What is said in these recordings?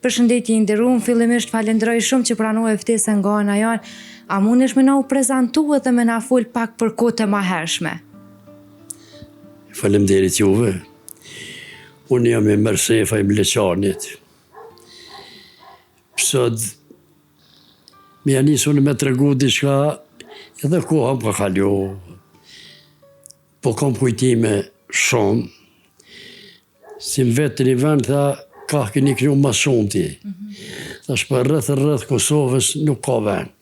Përshëndetje i nderuar, fillimisht falenderoj shumë që pranove ftesën nga ana jon. A mundesh me na u prezantu edhe me na fol pak për kohët e mëhershme? Faleminderit juve. Unë jam i Mërsefa i Mleqanit. Sot më janë nisur me tregu diçka, edhe koha më ka kalu. Po kam kujtime shumë. Si më vetë një vend, tha, ka keni kriju ma shumë ti. Thash për rreth Kosovës nuk ka vend.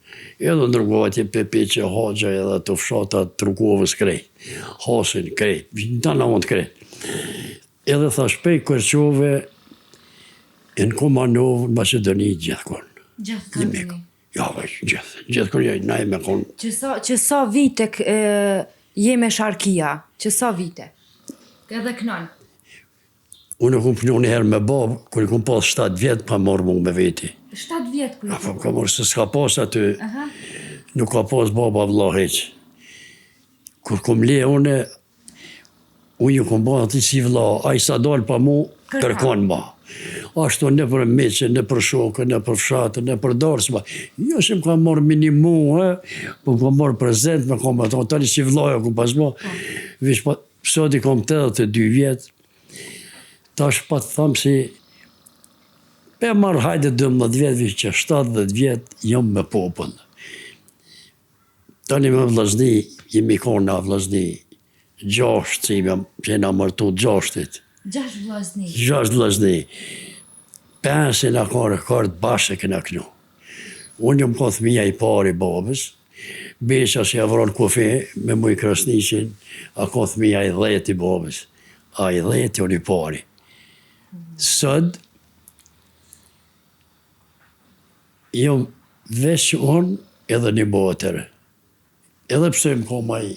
Edhe ndërgohet je Pepiqe, Hoxha, edhe të fshata të Trukovës krejt. Hasin krejt, në në mund krejt. Edhe thash pej Kërqove, në Komanovë, në Macedoni, gjithkon. Gjithkon? Ja, gjithkon na e me kon. Që sa vite je me Sharkia? Që sa vite? Edhe kënon? Unë kom punu një herë me babë, kër i kom pas 7 vjetë, pa marrë mu me veti. 7 vjetë kër i kom? Ka marrë, se s'ka pas aty, nuk ka pas baba vlla heq. Kër kom le unë ju kom ba ati si vlla, a i sa dalë pa mu, kërkan ma. Ashtu në për meqe, në për shokë, në për fshatë, në për darsma. Jo që më ka marrë minimu, po më ka marrë prezent, me kom ato, tani si vllaja kom pas ma. Vish pa, sot i kom 82 vjetë. Tash pa të thamë si, pe marrë hajde 12 vjetë, vishë që 70 vjetë jam me popull. Tani me vllazni, jemi kona vllazni, 6, që jena mërtu 6-it. 6 vllazni? 6 vllazni. 5 e na ka rekord bashkë këna kënu. Unë jam ka thmija i pari babës, Besha që javron kofe me muj krasniqin, a ka thmija i 10 i babës. A i 10 unë i pari. Sot, jam veç unë edhe një botërë. Edhe pse më koma i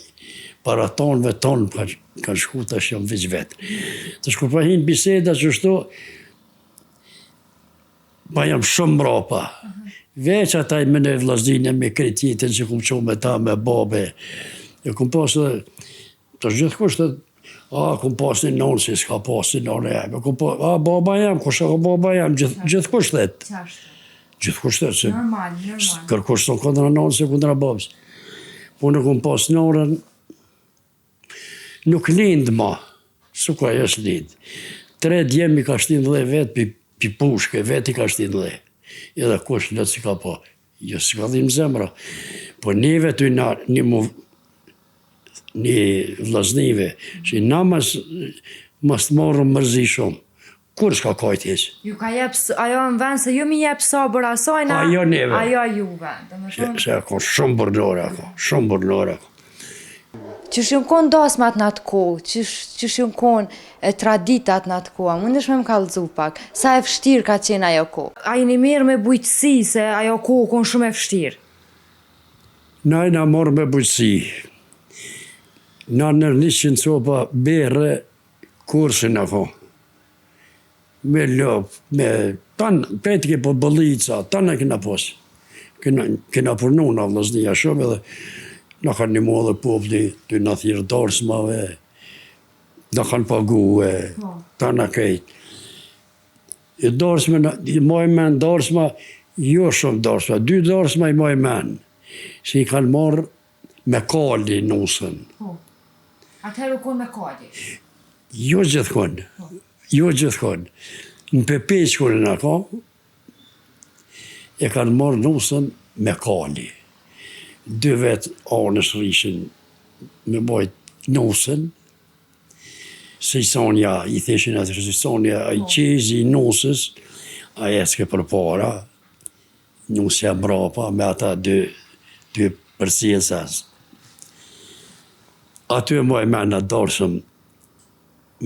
para tonëve tonë, kanë shku tash jam veç vetë. Të shku pa hinë biseda që shto, pa jam shumë mrapa. Veç ata i mene vllazdine me kretitën që kom qo me ta, me babe. E kom pasë, të gjithë kushtë, kom pas një nonë, si s'ka pas një nonë e jam. Baba jam, kusha ka baba jam, gjithë kushtet. Gjithë kushtet, se kërkush son kundra nonë, se kundra babës. Po në kom pas nonën, nuk lindë ma, suka jes lindë. 3 djemi ka 17 vetë, pi pushke, vetë i ka 17. Edhe kush lëtë si ka pa, jo si ka dhim zemra. Po neve të një vllaznive, që na mas të marrëm mërzi shumë. Kur s'ka kajt heq? Ju ka jep, ajo në vend se ju mi jep sabër asajna, ajo neve. Ajo juve. Se ako shumë bërnore ako, shumë bërnore ako. Qësh ju në konë dasmat në atë kohë, qësh ju në konë traditat në atë kohë, mundesh me më kallëzu pak, sa e fështirë ka qenë ajo kohë? A i një mirë me bujqësi se ajo kohë konë shumë e fështirë? Na i na morë me bujqësi. Na nër 100 copa berë kursin ako. Me lopë, me tanë, petke po bëllica, tanë e kena posë. Kena përnu në vllaznia shumë edhe na kanë një modhe popli të në thirë darsmave, na kanë pagu tanë a kejtë. I darsme, i maj men darsma, jo shumë darsma, 2 darsma i maj men, që i kanë marrë me kali nusën. Atëherë u konë me kali? Jo gjithkon. Jo gjithkon. Në Pepeqkun në ka, e kanë marrë nusën me kali. 2 vetë anës rishin me bajt nusën, se i sonja, i theshin atë se i sonja, a i qezi i nusës, a i eske për para, nusja mrapa me ata 2 përcjelsas. Aty e moj mena darsëm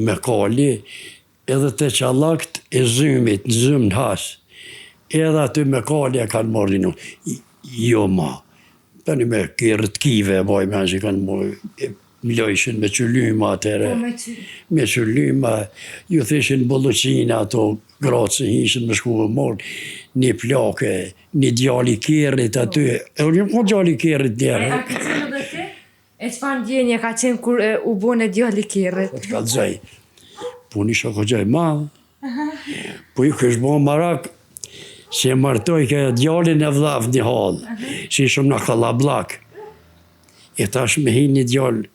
me kali, edhe të qallakt e zymit, në zymë në hasë. Edhe aty me kali e kanë marrë një. Jo ma. Tani me kërët kive e moj mena që kanë marrë, mlojshin me qëllyma atere. Me qëllyma, ju theshin bolluqina ato, gratë se hishin me shku e morë, një plake, një djali kërrit aty. E unë një djali kërrit njerë. A këtë qenë dhe ti? E çfarë ndjenje ka qenë kur u bën e djali kërrit? Po të kallëzoj. Po nisha ko gjaj madhë. Po ju kësh bo marak, Se martoj ke djallin e vllav një halë, që ishëm në Kallablak. E tash me hi një djallë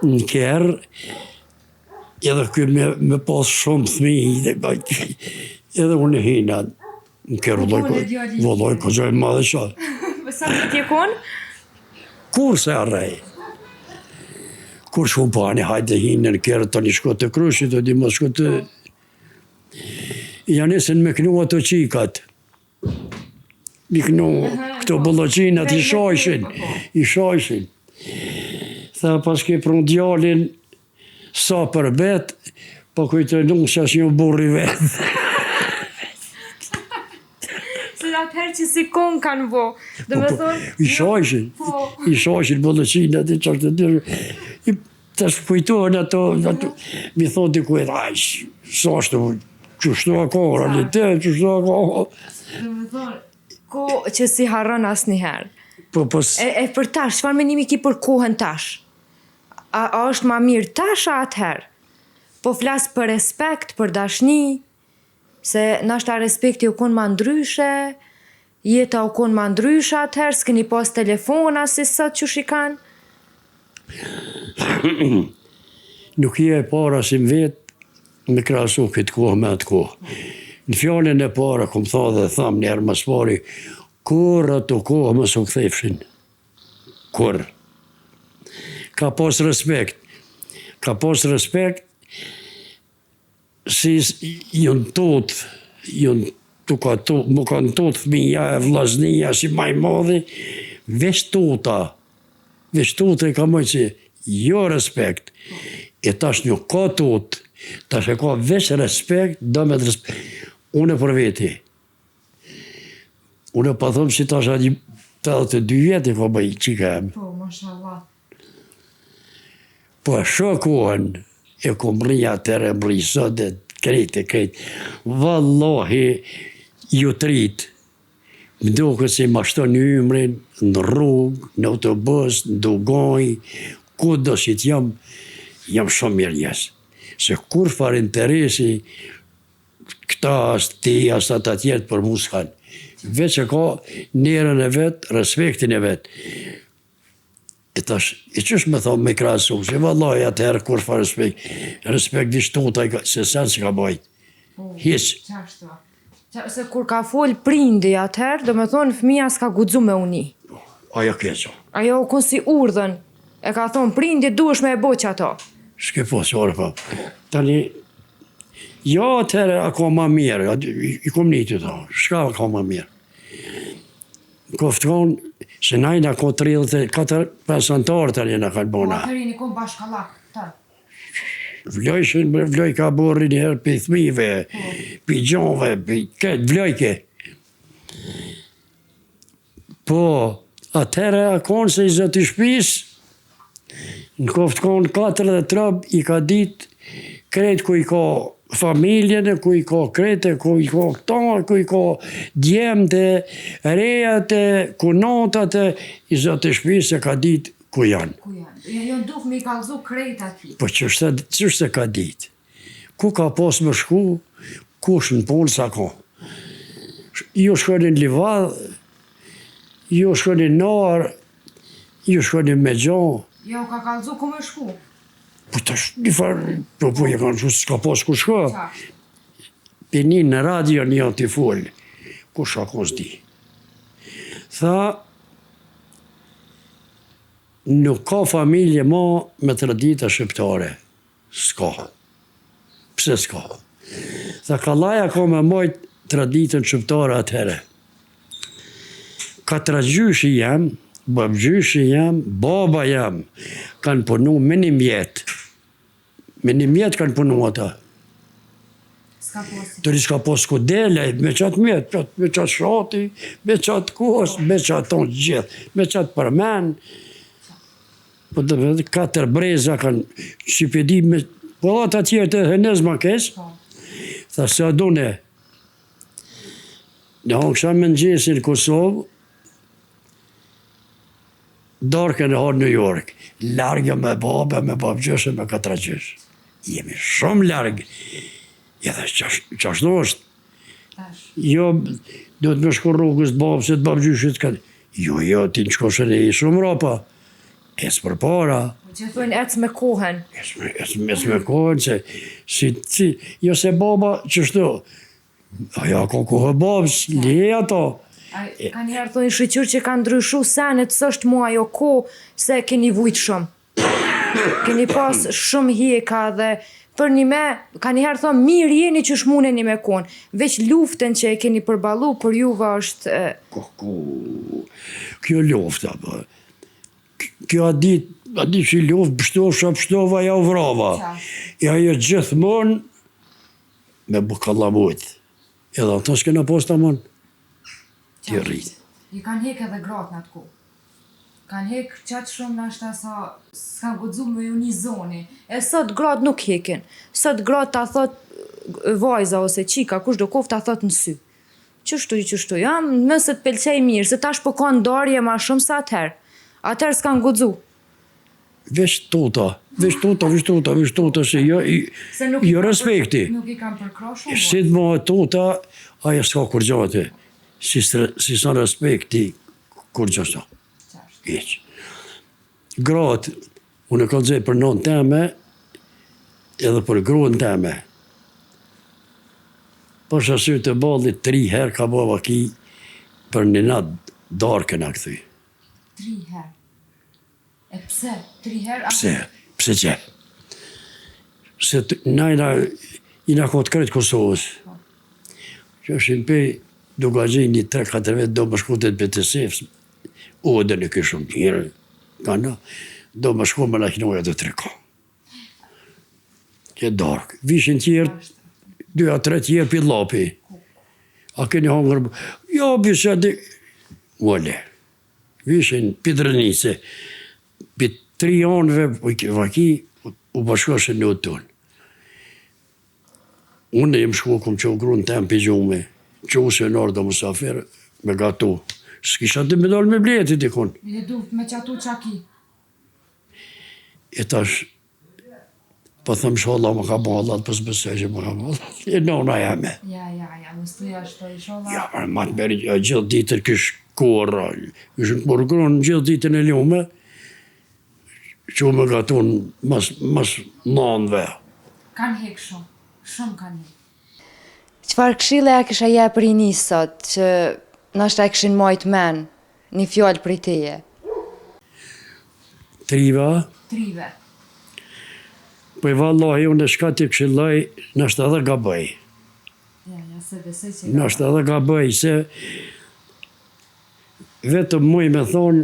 në kerë, edhe këj me pas shumë thmi, edhe unë e hina në kerë, vëlloj, këgjoj madhe qatë. Sa të tje konë? Kur se arrej? Kur shku pani, hajde hinë në kerë, të një shko të Krushit, të di mos shko të... Ja nesën me knu ato qikat. Mi knu këto bëllëqinat i shajshin. Tha pas ke prun djallin, sa për bet, po kujtë nuk që është një burri vetë. Se atëherë që si konë kanë vo. Dhe me thonë... I shajshin bëllëqinat i qashtë të dyrë. Të shpujtohen ato, mi thonë dikuj, sa është qështu a ko, realitet, qështu a ko. Dhe me thonë, ko që si harron asë njëherë. E për tash, çfarë mendimi ki për kohën tash? A është ma mirë tash a atëherë? Po flasë për respekt, për dashni, se nashta respekti u konë ma ndryshe, jeta u konë ma ndryshe atëherë, s'keni pas telefona si sot që shikanë? Nuk je e para si më vetë, me krasu këtë kohë me atë kohë. Në fjallën e para, kom tha dhe tham njerë mas pari, kur ato kohë më së këthefshin? Kur? Ka pas respekt. Ka pas respekt, si jënë totë, më kanë totë fëmija e vllaznia si maj madhi, veç tota e ka mëjtë që jo respekt. E tash një ka totë, tash e ka veç respekt, do me të respekt. Unë për veti. Unë pa thëmë që tash adi 82 vjetë e ka bëj që kem. Po, mashallah. Po shokohen, e ku mrija të rëmri sot dhe krejt. Vallahi, ju trit. Më duke si ma shton ymrin, në rrugë, në autobus, në dugoj, ku do që jam shumë mirë jesë. Se kur far interesi, këta asë ti, asë ata tjetë për mu s'kan. Veç e ka njerën e vetë, respektin e vetë. E tash, e qësh me thonë me krasu, se vallaj atëherë kur far respekt vishtota, se sen që ka bajt. Hiç. Se kur ka fol prindi atëherë, do me thonë fëmija s'ka guxu me uni. Ajo keqo. Ajo u kon si urdhën. E ka thonë prindi duhesh me e bo që ato. Shke po, se orë pa. Tani, jo atëherë a ka ma mirë, i kom një të ta, shka a ka ma mirë. Kofton, se najna ka 34 antarë tani në kanë bona. Po atëri një kom bashkallak, ta. Vloj ka borri njëherë për thmive, për gjonve, për këtë vlojke. Po, atëherë a konë se i zëtë i shpis, në koftë konë 4 dhe trab, i ka ditë kretë ku i ka familjen, ku i ka krete, ku i ka këta, ku i ka djemëte, rejate, ku natate, i zëtë i shpis e ka ditë ku janë. Jo duk mi kalzu krejt ati. Po qështë se ka ditë? Ku ka pas më shku, kush në punë sa ka. Jo shkonin Livad, jo shkonin Nar, jo shkonin me gjanë. Jo ka kalzu ku më shku. Po tash një farë, po e kanë që s'ka pas ku shko. Për një në radio një t'i folë, ku shako s'di. Tha, nuk ka familje ma me tradita shqiptare. S'ka. Pse s'ka? Tha, Kallaja ka me majtë traditën shqiptare atëhere. Katragjyshi jam, babgjyshi jam, baba jam, kanë punu me një mjetë. Me një mjetë kanë punu ata. Tëri s'ka pos kudele, me qatë mjetë, me qatë shati, me qatë kos, me qatë tonë gjithë, me qatë përmen. Po të vëdhë, 4 breza kanë shqipedi me... Po ata tjerë të hënez ma kesë. Tha se adune. Në hongësha me nëgjesin Kosovë, darkën e harë New York. Largë me babë, me babgjëshë, me 4 gjëshë. Jemi shumë largë. Ja dhe qashtu është. Jo, do të me shko rrugës të babë, se të babë gjyshit ka... Jo, ti në shkoshën e shumë rapa. Ecë për para. Që thujnë ecë me kohën. Ecë me kohën, se... Jo se baba, qështu... Aja ka kohë babës, leje ato. Ka njerë thujnë shqyqyr që ka ndryshu senet, së është mua jo kohë, se keni vujtë shumë. Keni pas shumë hjeka dhe... Për një me, ka njëherë thonë, mirë jeni që shmuneni me konë, veç luftën që e keni përbalu, për juve është... Kjo lufta, kjo a dit që luft, pështova, ja u vrava. E ajo gjithmonë me bukallamujt. Edhe ato s'kena posta mon, t'i rritë. I kanë hek edhe gratë në atë ku. Kanë hek qatë shumë në ashta sa s'kanë godzu me ju një zoni. E sot gratë nuk hekin. Sot gratë ta thot vajza ose qika, kush do kof ta thot në sy. Qështu, jam mësë të pelqej mirë, se tash po ka ndarje ma shumë sa atëherë. Atëherë s'kanë godzu. Vesh tuta, se jo respekti. Nuk i kam përkra shumë. Si të më tuta, aja s'ka kur gjate. Si sa respekti, kur gjata. Iq. Gratë, unë e kanë zej për nënë teme, edhe për gruën teme. Për shasy të ballit 3 herë ka bova ki për një natë darkën a këthy. 3 herë? E pse? 3 herë? Pse që? Se najna ina këtë kretë Kosovës. Që është në pej duka gjej një 3-4 vetë do më shkutet për të sefës. Dhe në kështë shumë njërë, kana, do më shko me lakinoja dhe 3 ka. Që darkë. Vishin tjerë, 2-3 tjerë për lapi. A keni hangër, jo, bisha dhe... Vole. Vishin për drënice. Për 3 anëve, vaki, u bashkoshe në tonë. Unë jem shko, kom që u grunë tem për gjume, që u se në orda musafirë, me gatu. S'kisha të me dalë me bleti dikon. E du me qatu qaki. E tash, po thëmë sholla më ka ballat, për s'besoj që më ka ballat. E nona jame. Ja, më stuja shto i sholla. Ja, ma të beri gjithë ditër kësh korra. Kështë në përgronë gjithë ditën e ljume, që me gatun mas nanëve. Kanë hek shumë, kanë hek. Qëfar këshile a kësha je për i një sot, që nështë e këshin majtë men, një fjallë për i teje? Triva? Trive. Për vallahi, unë shka t'i këshilloj, nështë edhe gabaj. Ja, se besoj që gabaj. Nështë edhe gabaj, se vetëm muj me thonë,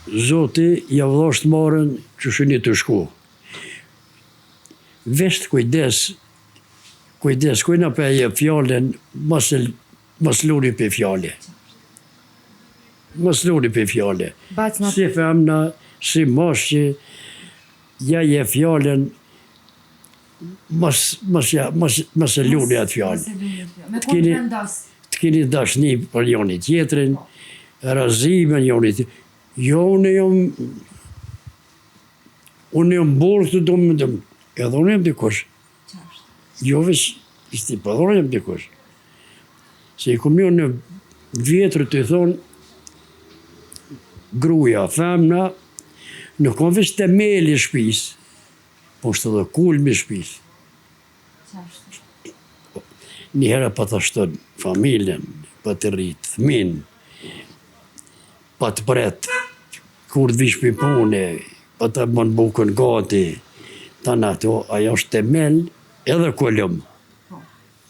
Zoti, ja vëllosht marën që shëni të shku. Vesht kujdes, kujna për e fjallën, mas luni për fjallë. Si femna, si moshqi, ja je fjallën, mas e luni atë fjallë. Me konë vendas. Të keni dashni për njoni tjetrin, razime njoni tjetrin. Jo, unë jam burë të do më dëmë, edhe unë jam dikosh. Jo veç, ishte për unë jam dikosh. Se i kom jo në vjetër të thonë, gruja, femna, nuk kom veç temeli shpis, po është edhe kulmi shpis. Njëherë pa të shtën familjen, pa të rritë, thmin, pa të bret, kur të vish për pune, pa të më në bukën gati, ta në ato, ajo është temel edhe kolëm.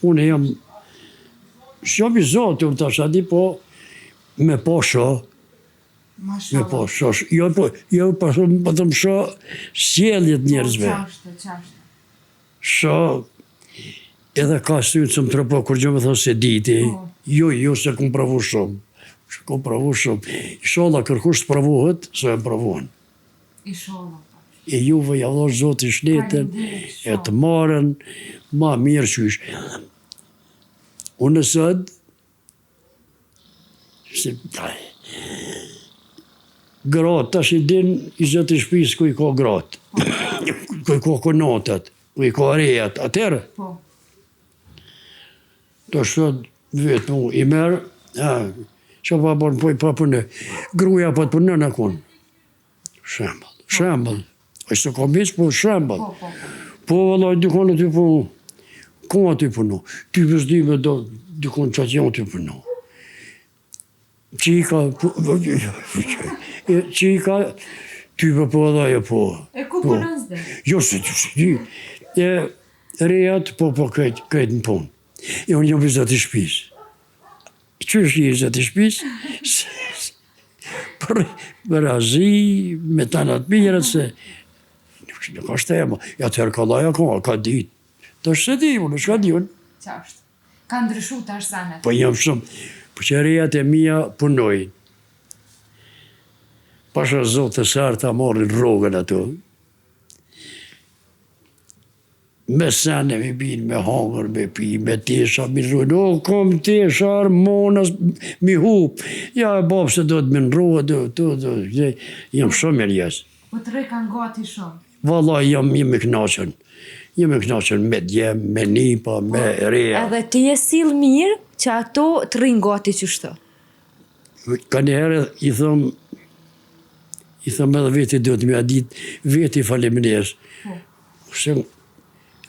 Unë jam, shumë i zotë, unë të shadi, po, me po sho, jo po të më sho sjelljet njerëzve. Sho, edhe ka sytë që më tropo, kur gjë me thonë se diti, jo, se kom pravu shumë. Kom pravu shumë. Ishala kërkush të pravuhet, se e pravuhen. Ishala. E juve ja vëllosh Zoti shnetën, e të marën, ma mirë që ishë. Unë sëd, gratë, tash i din, i zëtë i shpisë ku i ka gratë. Ku i ka konatat, ku i ka rejat, atërë. Po. Do shtot vetë mu i merë, që pa bon poj pa punë, gruja pa të punën e kun. Shembol. Është të komis, po shembol. Po, vëllaj, dikon e ty punu. Ko aty punu? Ty pëzdime do dikon që atë janë ty punu. Qika, ty për po edhe po. E ku punën zde? Jo, se ty. Rejat, po këtë në punë. E unë jam vizat i shpis. Që është i vizat i shpis? Për razi, me tanat mirët, se nuk është tema. Ja të herë ka laja ka ditë. Të është se di, unë është ka di unë. Qashtë. Ka ndryshu të është sanet. Po jam shumë. Po që rejat e mija punojnë. Pasha zotë të sartë ta marrin rogën ato. Me sene mi binë, me hangër, me pi, me tesha, mi rrujnë. O, kom tesha, armonas, mi hup. Ja, e babë se do të me nrojë, jam shumë e rjesë. Po të rej kanë gati shumë. Valla, jam e knaqen. Jam e knaqen me djem, me nipa, me reja. Edhe ti je sill mirë që ato të rinë gati qështu. Ka njëherë i thëm edhe veti do të me adit, veti falemindesh. Se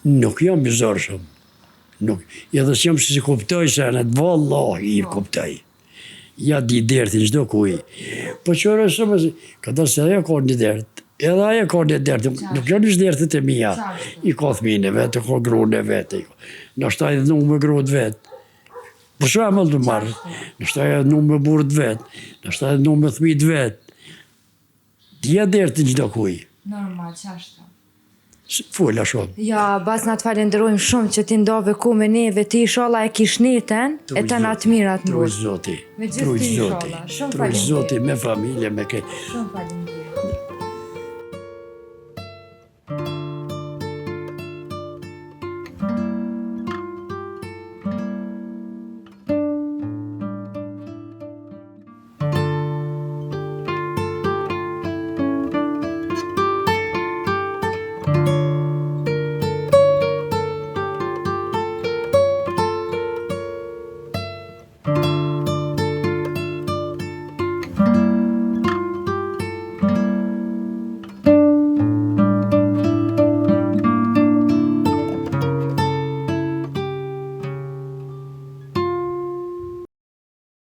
nuk jam bizar shumë. Edhe që jam si kuptoj senet, vallahi i kuptoj. Ja di dertin çdo kuj. Po qërë shumë, këta se aja ka një dert. Edhe aja ka një dert, nuk janë ishtë dertet e mija. I ka thmine vetë, ka grune vetë. Nështë ajë nuk me grot vetë. Për shemëll të marrë. Nështë ajë nuk me burët vetë. Nështë ajë nuk me thmit vetë. Ja dertin çdo kuj. Normal, qashtë. Fola shumë. Ja, bas na të falenderojmë shumë që ti ndove ku me neve, ti inshallah e kish netën, e të natë mirat në Truj Zoti. Me gjithë ti inshallah. Shumë Truj Zoti me familje, me ke. Shumë falenderoj.